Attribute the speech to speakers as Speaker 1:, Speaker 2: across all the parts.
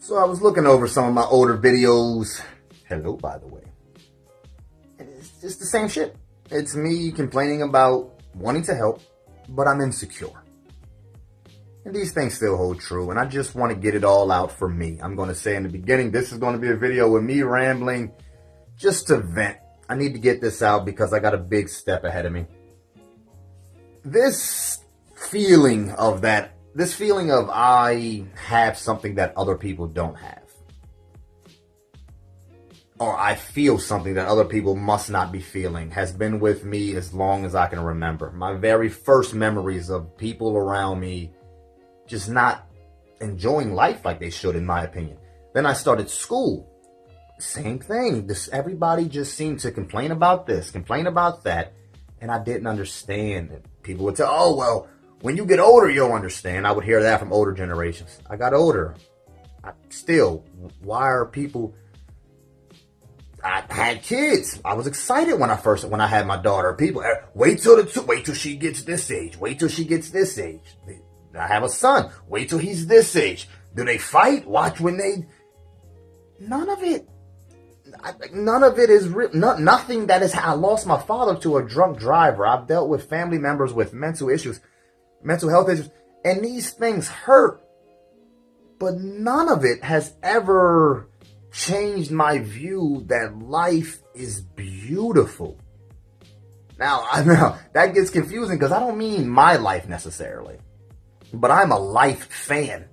Speaker 1: So I was looking over some of my older videos. Hello, by the way. And it's just the same shit. It's me complaining about wanting to help, but I'm insecure. And these things still hold true, and I just want to get it all out for me. I'm going to say in the beginning, this is going to be a video with me rambling just to vent. I need to get this out because I got a big step ahead of me. This feeling of I have something that other people don't have. Or I feel something that other people must not be feeling has been with me as long as I can remember. My very first memories of people around me just not enjoying life like they should, in my opinion. Then I started school. Same thing. Everybody just seemed to complain about this, complain about that, and I didn't understand it. People would say, oh, well, when you get older, you'll understand. I would hear that from older generations. I got older. Why are people... I had kids. I was excited when I had my daughter. People, wait till she gets this age. Wait till she gets this age. I have a son. Wait till he's this age. Do they fight? Watch when they... None of it is real. Nothing that is... I lost my father to a drunk driver. I've dealt with family members with mental health issues, and these things hurt. But none of it has ever changed my view that life is beautiful. Now, I know that gets confusing because I don't mean my life necessarily, but I'm a life fan,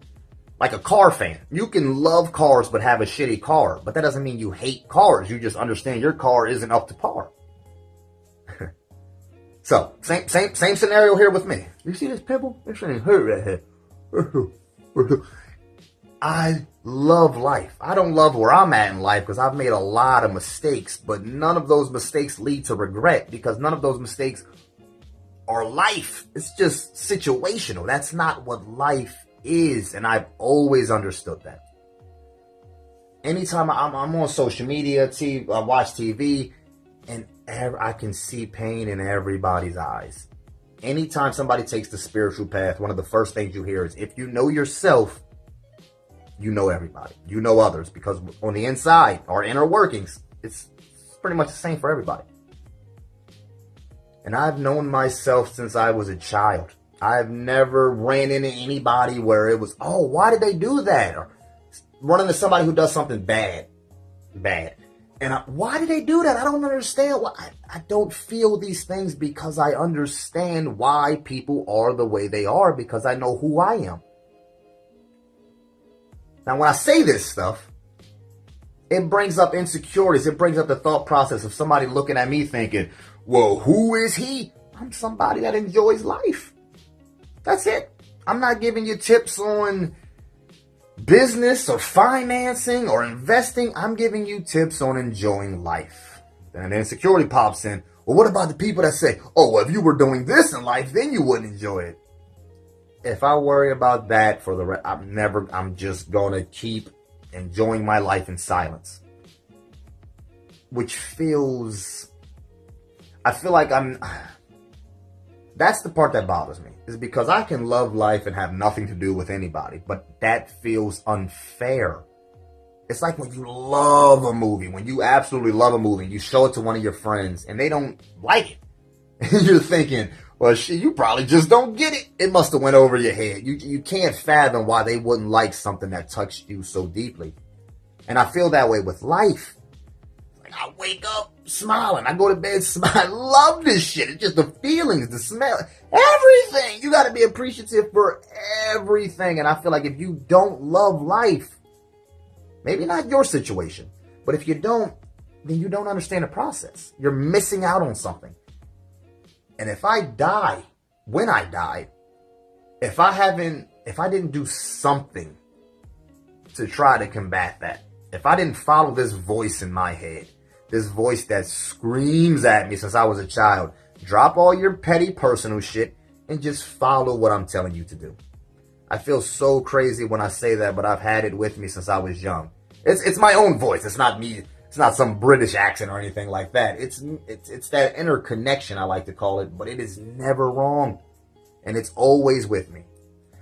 Speaker 1: like a car fan. You can love cars but have a shitty car, but that doesn't mean you hate cars. You just understand your car isn't up to par. So, same scenario here with me. You see this pimple? This ain't hurt right here. I love life. I don't love where I'm at in life because I've made a lot of mistakes, but none of those mistakes lead to regret because none of those mistakes are life. It's just situational. That's not what life is, and I've always understood that. Anytime I'm on social media, I watch TV, and I can see pain in everybody's eyes. Anytime somebody takes the spiritual path, one of the first things you hear is, if you know yourself, you know everybody. You know others. Because on the inside, our inner workings, it's pretty much the same for everybody. And I've known myself since I was a child. I've never ran into anybody where it was, oh, why did they do that? Or run into somebody who does something bad. And why did they do that? I don't understand. I don't feel these things because I understand why people are the way they are because I know who I am. Now, when I say this stuff, it brings up insecurities. It brings up the thought process of somebody looking at me thinking, well, who is he? I'm somebody that enjoys life. That's it. I'm not giving you tips on business or financing or investing. I'm giving you tips on enjoying life. And then insecurity pops in. Well, what about the people that say, oh, well, if you were doing this in life, then you wouldn't enjoy it. If I worry about that for the rest, I'm just going to keep enjoying my life in silence. Which I feel like that's the part that bothers me. Is because I can love life and have nothing to do with anybody. But that feels unfair. It's like when you love a movie, when you absolutely love a movie, and you show it to one of your friends and they don't like it. And you're thinking, well, shit, you probably just don't get it. It must have went over your head. You can't fathom why they wouldn't like something that touched you so deeply. And I feel that way with life. Like I wake up smiling. I go to bed smiling. I love this shit. It's just the feelings, the smell, everything. You got to be appreciative for everything. And I feel like if you don't love life, maybe not your situation, but if you don't, then you don't understand the process. You're missing out on something. And if I die, when I die, if I didn't do something to try to combat that, if I didn't follow this voice in my head, this voice that screams at me since I was a child, drop all your petty personal shit and just follow what I'm telling you to do. I feel so crazy when I say that, but I've had it with me since I was young. It's my own voice. It's not me. It's not some British accent or anything like that. It's that inner connection, I like to call it, but it is never wrong. And it's always with me.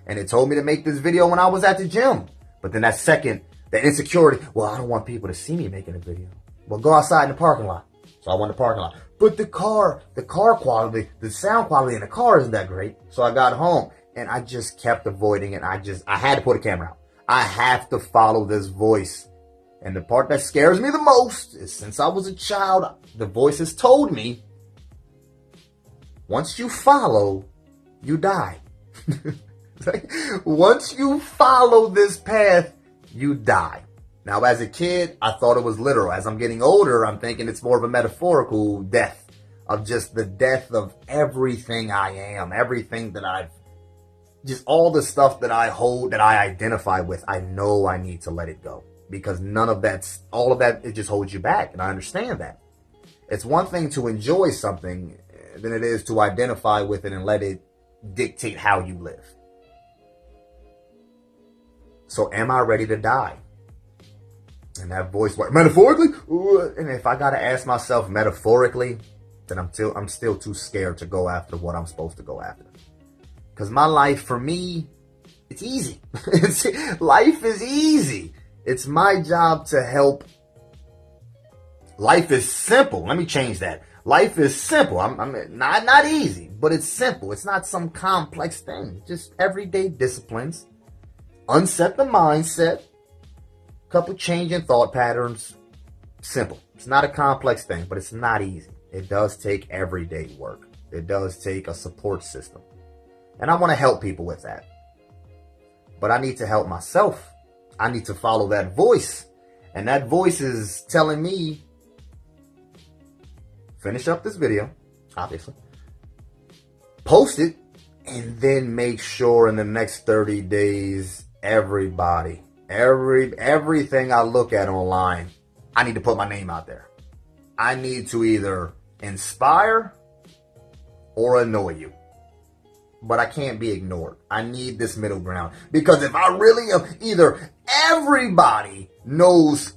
Speaker 1: And it told me to make this video when I was at the gym. But then that second The insecurity, well, I don't want people to see me making a video. Well, go outside in the parking lot. So I went to the parking lot. But the car quality, the sound quality in the car isn't that great. So I got home and I just kept avoiding it. I had to put a camera out. I have to follow this voice. And the part that scares me the most is since I was a child, the voice has told me, once you follow, you die. Once you follow this path, you die. Now, as a kid, I thought it was literal. As I'm getting older, I'm thinking it's more of a metaphorical death, of just the death of everything I am, everything that just all the stuff that I hold, that I identify with. I know I need to let it go because all of that, it just holds you back. And I understand that. It's one thing to enjoy something than it is to identify with it and let it dictate how you live. So am I ready to die? And that voice, what, metaphorically? And if I got to ask myself metaphorically, then I'm still too scared to go after what I'm supposed to go after. Because my life, for me, it's easy. Life is easy. It's my job to help. Life is simple. Let me change that. Life is simple. I'm not easy, but it's simple. It's not some complex thing. Just everyday disciplines. Unset the mindset. Couple change in thought patterns. Simple. It's not a complex thing, but it's not easy. It does take everyday work. It does take a support system. And I want to help people with that. But I need to help myself. I need to follow that voice. And that voice is telling me, finish up this video, obviously. Post it, and then make sure in the next 30 days, everything I look at online, I need to put my name out there. I need to either inspire or annoy you. But I can't be ignored. I need this middle ground. Because if I really am, either everybody knows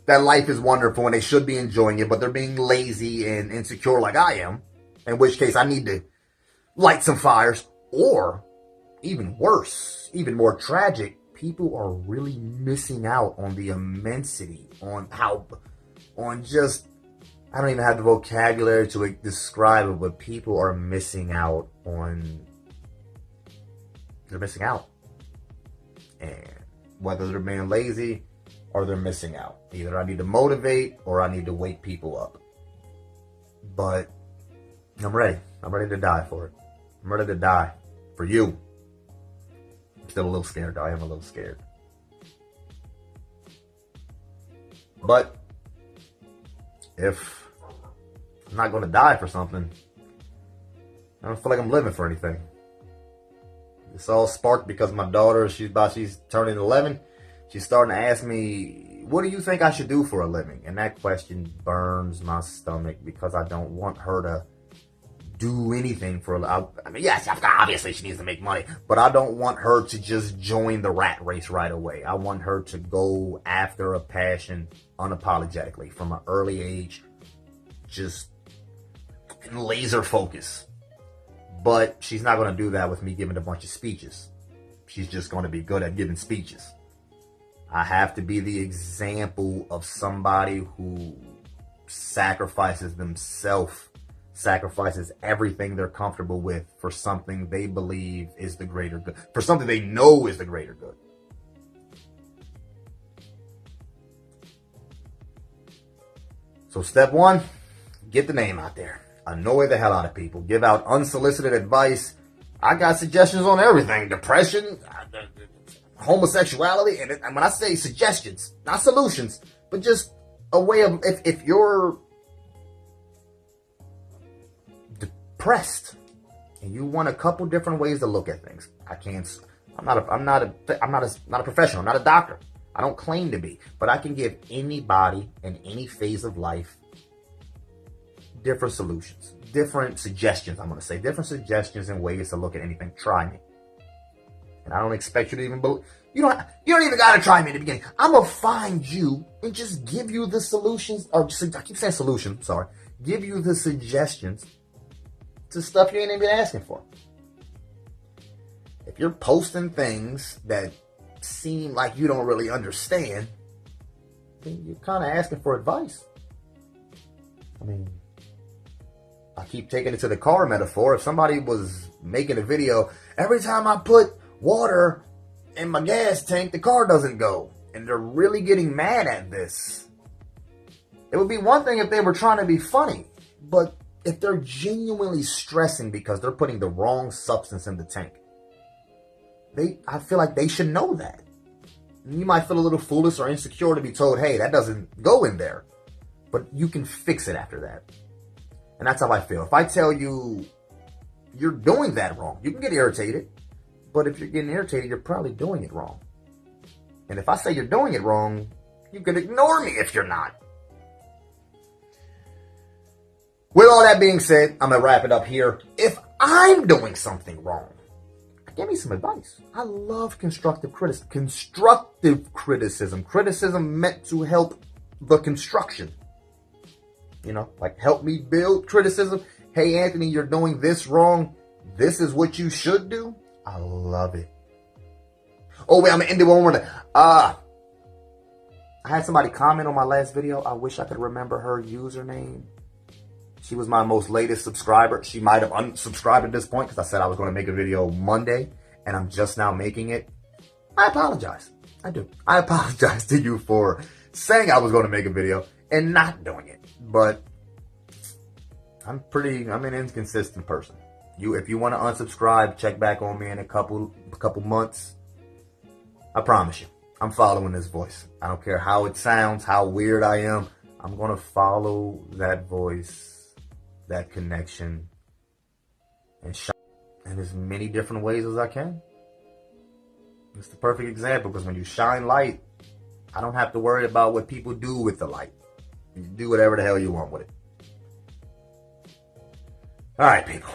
Speaker 1: that life is wonderful and they should be enjoying it, but they're being lazy and insecure like I am, in which case I need to light some fires. Or, even worse, even more tragic, people are really missing out on the immensity, on just, I don't even have the vocabulary to describe it, but people are missing out on, they're missing out. And whether they're being lazy or they're missing out. Either I need to motivate or I need to wake people up. But I'm ready. I'm ready to die for it. I'm ready to die for you. I'm still a little scared, though. I am a little scared. But if I'm not going to die for something, I don't feel like I'm living for anything. It's all sparked because my daughter, she's turning 11. She's starting to ask me, what do you think I should do for a living? And that question burns my stomach because I don't want her to do anything for a living. I mean, yes, obviously she needs to make money, but I don't want her to just join the rat race right away. I want her to go after a passion unapologetically from an early age, just in laser focus. But she's not going to do that with me giving a bunch of speeches. She's just going to be good at giving speeches. I have to be the example of somebody who sacrifices themselves, sacrifices everything they're comfortable with for something they believe is the greater good, for something they know is the greater good. So step one, get the name out there. Annoy the hell out of people. Give out unsolicited advice. I got suggestions on everything. Depression, homosexuality, and when I say suggestions, not solutions, but just a way of, if you're depressed and you want a couple different ways to look at things, I'm not a professional, I'm not a doctor. I don't claim to be, but I can give anybody in any phase of life different solutions, different suggestions. I'm going to say different suggestions and ways to look at anything. Try me. And I don't expect you to even believe. You don't even got to try me in the beginning. I'm going to find you and just give you the solutions. Or just, I keep saying solution. Sorry. Give you the suggestions to stuff you ain't even asking for. If you're posting things that seem like you don't really understand, then you're kind of asking for advice. I mean, I keep taking it to the car metaphor. If somebody was making a video, every time I put water in my gas tank, the car doesn't go. And they're really getting mad at this. It would be one thing if they were trying to be funny. But if they're genuinely stressing because they're putting the wrong substance in the tank, I feel like they should know that. You might feel a little foolish or insecure to be told, hey, that doesn't go in there. But you can fix it after that. And that's how I feel. If I tell you you're doing that wrong, you can get irritated. But if you're getting irritated, you're probably doing it wrong. And if I say you're doing it wrong, you can ignore me if you're not. With all that being said, I'm going to wrap it up here. If I'm doing something wrong, give me some advice. I love constructive criticism. Criticism meant to help the construction. You know, like help me build. Criticism. Hey, Anthony, you're doing this wrong. This is what you should do. I love it. Oh, wait, I'm going to end it one more time. I had somebody comment on my last video. I wish I could remember her username. She was my most latest subscriber. She might have unsubscribed at this point because I said I was going to make a video Monday and I'm just now making it. I apologize. I do. I apologize to you for saying I was going to make a video and not doing it. But I'm an inconsistent person. If you want to unsubscribe, check back on me in a couple months. I promise you, I'm following this voice. I don't care how it sounds, how weird I am. I'm going to follow that voice, that connection, and shine in as many different ways as I can. It's the perfect example because when you shine light, I don't have to worry about what people do with the light. You do whatever the hell you want with it. All right, people.